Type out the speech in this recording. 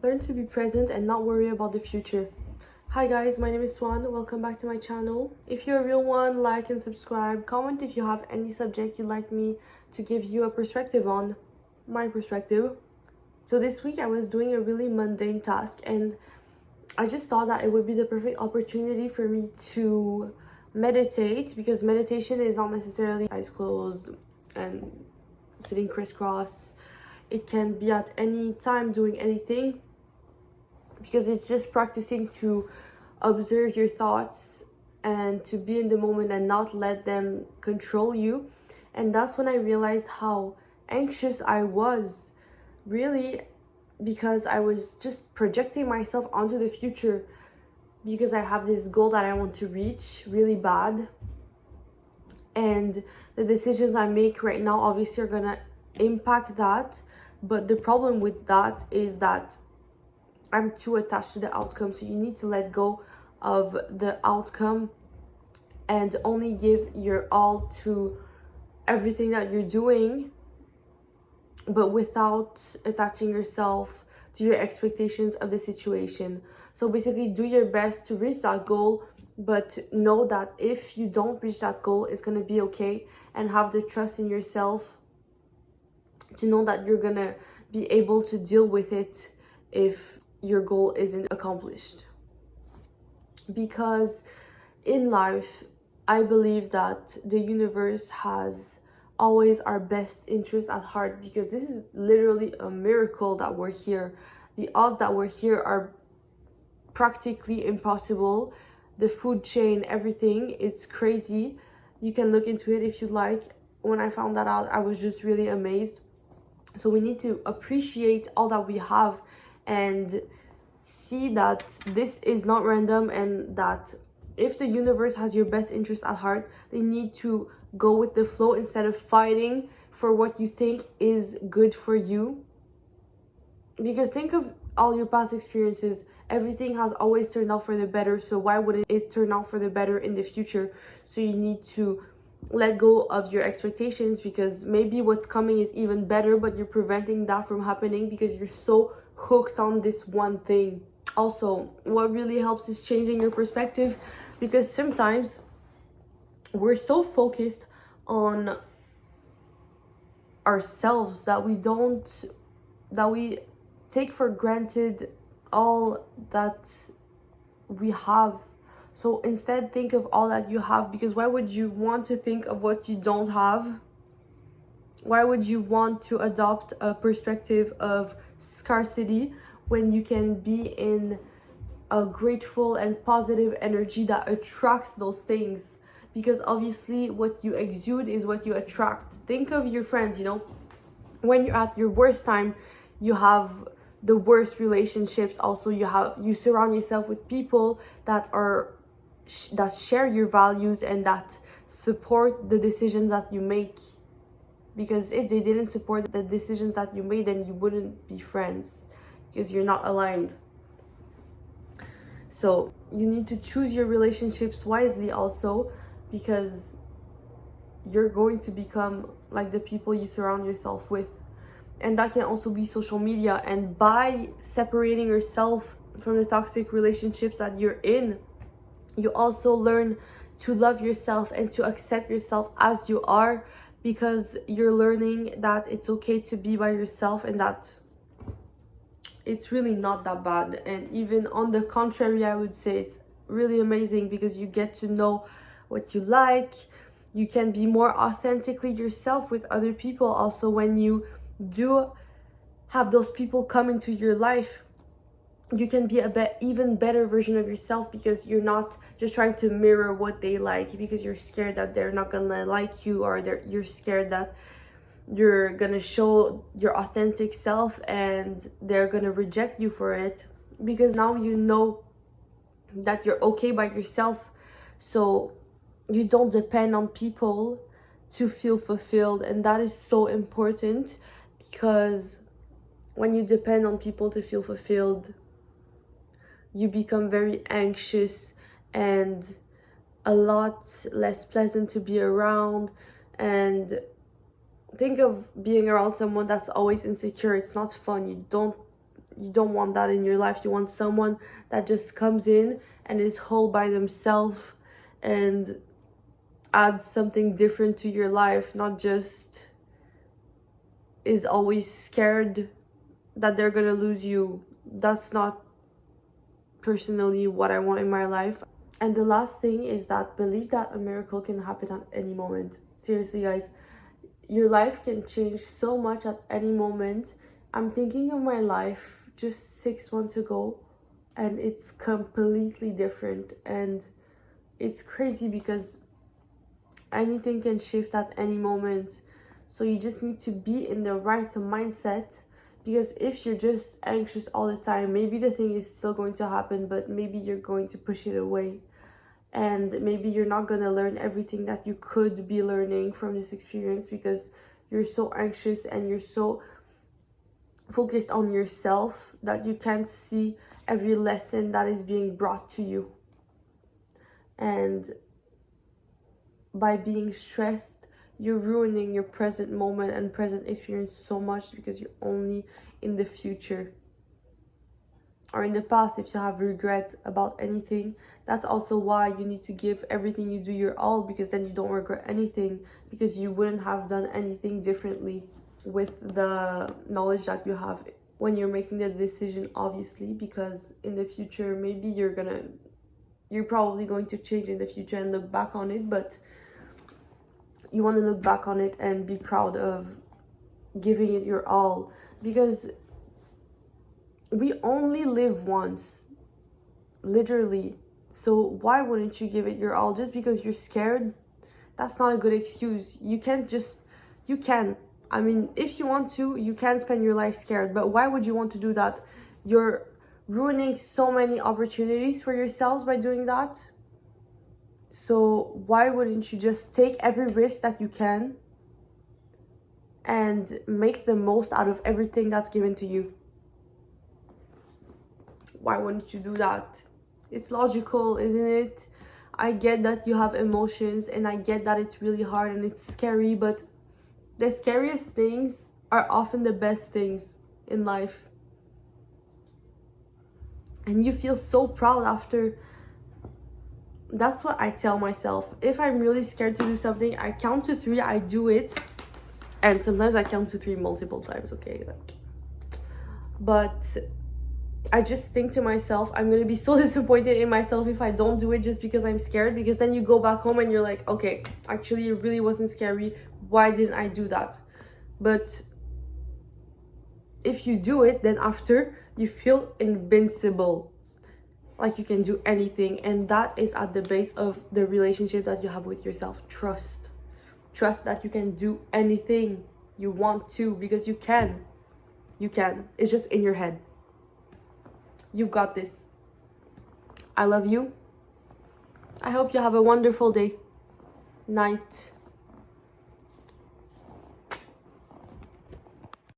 Learn to be present and not worry about the future. Hi guys, my name is Swan. Welcome back to my channel. If you're a real one, like and subscribe. Comment if you have any subject you'd like me to give you a perspective on. My perspective. So this week I was doing a really mundane task and I just thought that it would be the perfect opportunity for me to meditate, because meditation is not necessarily eyes closed and sitting crisscross. It can be at any time doing anything, because it's just practicing to observe your thoughts and to be in the moment and not let them control you. And that's when I realized how anxious I was, really, because I was just projecting myself onto the future, because I have this goal that I want to reach really bad. And the decisions I make right now obviously are gonna impact that. But the problem with that is that I'm too attached to the outcome. So you need to let go of the outcome and only give your all to everything that you're doing, but without attaching yourself to your expectations of the situation. So basically, do your best to reach that goal, but know that if you don't reach that goal, it's gonna be okay. And have the trust in yourself to know that you're gonna be able to deal with it if your goal isn't accomplished. Because in life, I believe that the universe has always our best interest at heart, because this is literally a miracle that we're here. The odds that we're here are practically impossible. The food chain, everything, it's crazy. You can look into it if you like. When I found that out, I was just really amazed. So we need to appreciate all that we have and see that this is not random, and that if the universe has your best interest at heart, they need to go with the flow instead of fighting for what you think is good for you. Because think of all your past experiences. Everything has always turned out for the better, so why wouldn't it turn out for the better in the future? So you need to let go of your expectations, because maybe what's coming is even better, but you're preventing that from happening because you're so hooked on this one thing. Also, what really helps is changing your perspective, because sometimes we're so focused on ourselves that we take for granted all that we have. So instead, think of all that you have, because why would you want to think of what you don't have? Why would you want to adopt a perspective of scarcity when you can be in a grateful and positive energy that attracts those things? Because obviously what you exude is what you attract. Think of your friends, when you're at your worst time, you have the worst relationships. Also, you surround yourself with people that share your values and that support the decisions that you make. Because if they didn't support the decisions that you made, then you wouldn't be friends, because you're not aligned. So you need to choose your relationships wisely also, because you're going to become like the people you surround yourself with. And that can also be social media. And by separating yourself from the toxic relationships that you're in, you also learn to love yourself and to accept yourself as you are, because you're learning that it's okay to be by yourself and that it's really not that bad. And even on the contrary, I would say it's really amazing, because you get to know what you like. You can be more authentically yourself with other people. Also, when you do have those people come into your life, you can be even better version of yourself, because you're not just trying to mirror what they like, because you're scared that they're not gonna like you, or you're scared that you're gonna show your authentic self and they're gonna reject you for it. Because now you know that you're okay by yourself, so you don't depend on people to feel fulfilled. And that is so important, because when you depend on people to feel fulfilled, you become very anxious and a lot less pleasant to be around. And think of being around someone that's always insecure. It's not fun. You don't You don't want that in your life. You want someone that just comes in and is whole by themselves and adds something different to your life, not just is always scared that they're gonna lose you. That's not personally what I want in my life. And the last thing is that believe that a miracle can happen at any moment. Seriously, guys, your life can change so much at any moment. I'm thinking of my life just 6 months ago, and it's completely different. And it's crazy because anything can shift at any moment. So you just need to be in the right mindset, because if you're just anxious all the time, maybe the thing is still going to happen, but maybe you're going to push it away. And maybe you're not going to learn everything that you could be learning from this experience because you're so anxious and you're so focused on yourself that you can't see every lesson that is being brought to you. And by being stressed, you're ruining your present moment and present experience so much, because you're only in the future or in the past. If you have regret about anything, that's also why you need to give everything you do your all, because then you don't regret anything, because you wouldn't have done anything differently with the knowledge that you have when you're making the decision, obviously. Because in the future, maybe you're probably going to change in the future and look back on it, but you want to look back on it and be proud of giving it your all, because we only live once, literally. So why wouldn't you give it your all? Just because you're scared, that's not a good excuse. You can. I mean, if you want to, you can spend your life scared, but why would you want to do that? You're ruining so many opportunities for yourselves by doing that. So why wouldn't you just take every risk that you can and make the most out of everything that's given to you? Why wouldn't you do that? It's logical, isn't it? I get that you have emotions, and I get that it's really hard and it's scary, but the scariest things are often the best things in life. And you feel so proud after. That's what I tell myself. If I'm really scared to do something, I count to 3, I do it. And sometimes I count to 3 multiple times, okay? But I just think to myself, I'm gonna be so disappointed in myself if I don't do it just because I'm scared. Because then you go back home and you're like, okay, actually it really wasn't scary. Why didn't I do that? But if you do it, then after you feel invincible, like you can do anything. And that is at the base of the relationship that you have with yourself. Trust that you can do anything you want to, because you can. It's just in your head. You've got this. I love you. I hope you have a wonderful day, night,